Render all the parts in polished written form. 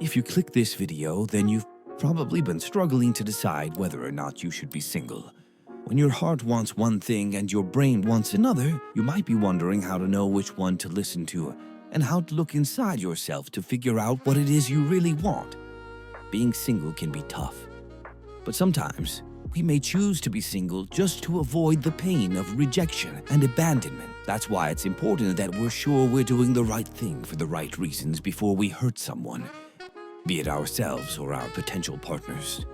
If you click this video, then you've probably been struggling to decide whether or not you should be single. When your heart wants one thing and your brain wants another, you might be wondering how to know which one to listen to and how to look inside yourself to figure out what it is you really want. Being single can be tough, but sometimes we may choose to be single just to avoid the pain of rejection and abandonment. That's why it's important that we're sure we're doing the right thing for the right reasons before we hurt someone, be it ourselves or our potential partners.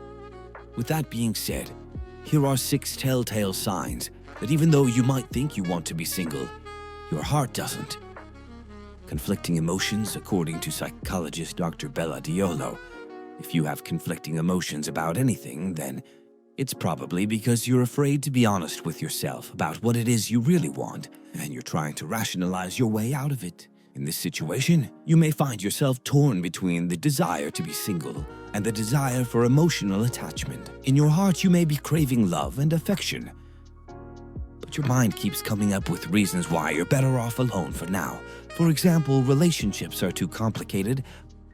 With that being said, here are 6 telltale signs that even though you might think you want to be single, your heart doesn't. Conflicting emotions, according to psychologist Dr. Bella Diolo. If you have conflicting emotions about anything, then it's probably because you're afraid to be honest with yourself about what it is you really want, and you're trying to rationalize your way out of it. In this situation, you may find yourself torn between the desire to be single and the desire for emotional attachment. In your heart, you may be craving love and affection, but your mind keeps coming up with reasons why you're better off alone for now. For example, relationships are too complicated,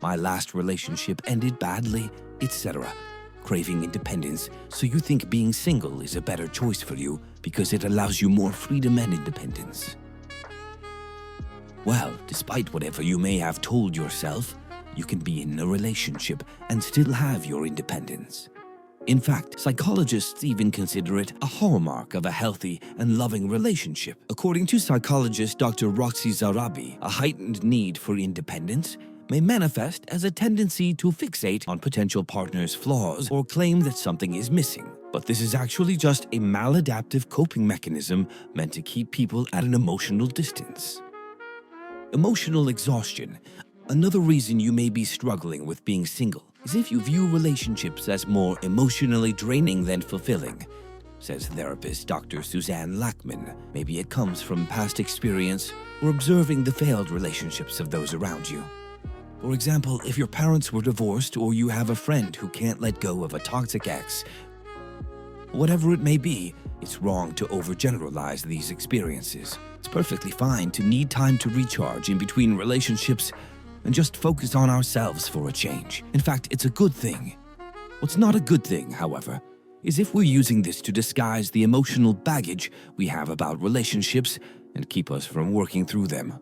my last relationship ended badly, etc. Craving independence, so you think being single is a better choice for you because it allows you more freedom and independence. Well, despite whatever you may have told yourself, you can be in a relationship and still have your independence. In fact, psychologists even consider it a hallmark of a healthy and loving relationship. According to psychologist Dr. Roxy Zarabi, a heightened need for independence may manifest as a tendency to fixate on potential partner's flaws or claim that something is missing. But this is actually just a maladaptive coping mechanism meant to keep people at an emotional distance. Emotional exhaustion. Another reason you may be struggling with being single is if you view relationships as more emotionally draining than fulfilling, says therapist Dr. Suzanne Lackman. Maybe it comes from past experience or observing the failed relationships of those around you. For example, if your parents were divorced or you have a friend who can't let go of a toxic ex, whatever it may be, it's wrong to overgeneralize these experiences. It's perfectly fine to need time to recharge in between relationships and just focus on ourselves for a change. In fact, it's a good thing. What's not a good thing, however, is if we're using this to disguise the emotional baggage we have about relationships and keep us from working through them.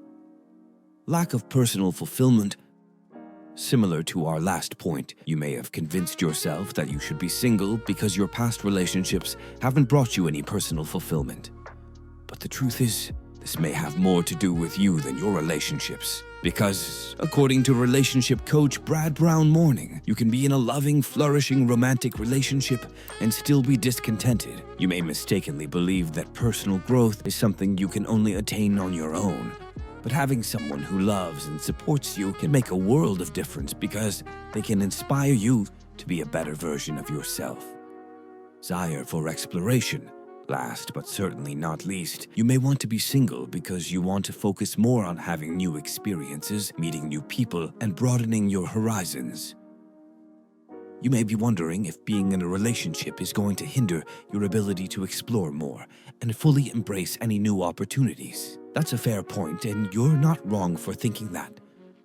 Lack of personal fulfillment. Similar to our last point, you may have convinced yourself that you should be single because your past relationships haven't brought you any personal fulfillment. But the truth is, this may have more to do with you than your relationships. Because, according to relationship coach Brad Brown Morning, you can be in a loving, flourishing romantic relationship and still be discontented. You may mistakenly believe that personal growth is something you can only attain on your own. But having someone who loves and supports you can make a world of difference because they can inspire you to be a better version of yourself. Desire for exploration. Last but certainly not least, you may want to be single because you want to focus more on having new experiences, meeting new people, and broadening your horizons. You may be wondering if being in a relationship is going to hinder your ability to explore more and fully embrace any new opportunities. That's a fair point, and you're not wrong for thinking that.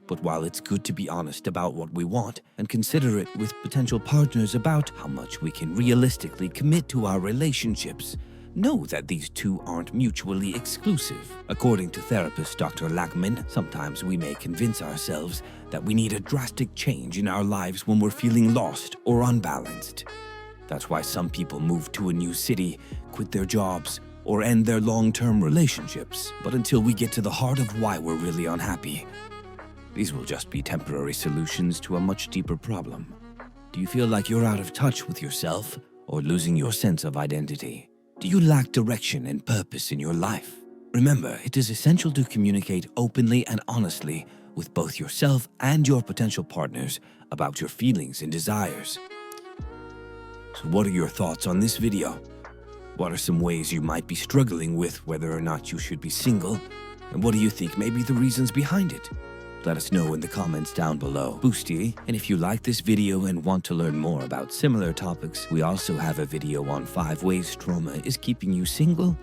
But while it's good to be honest about what we want and considerate with potential partners about how much we can realistically commit to our relationships, know that these two aren't mutually exclusive. According to therapist Dr. Lackman, sometimes we may convince ourselves that we need a drastic change in our lives when we're feeling lost or unbalanced. That's why some people move to a new city, quit their jobs, or end their long-term relationships. But until we get to the heart of why we're really unhappy, these will just be temporary solutions to a much deeper problem. Do you feel like you're out of touch with yourself or losing your sense of identity? Do you lack direction and purpose in your life? Remember, it is essential to communicate openly and honestly with both yourself and your potential partners about your feelings and desires. So what are your thoughts on this video? What are some ways you might be struggling with whether or not you should be single? And what do you think may be the reasons behind it? Let us know in the comments down below. Boosty, and if you like this video and want to learn more about similar topics, we also have a video on 5 ways trauma is keeping you single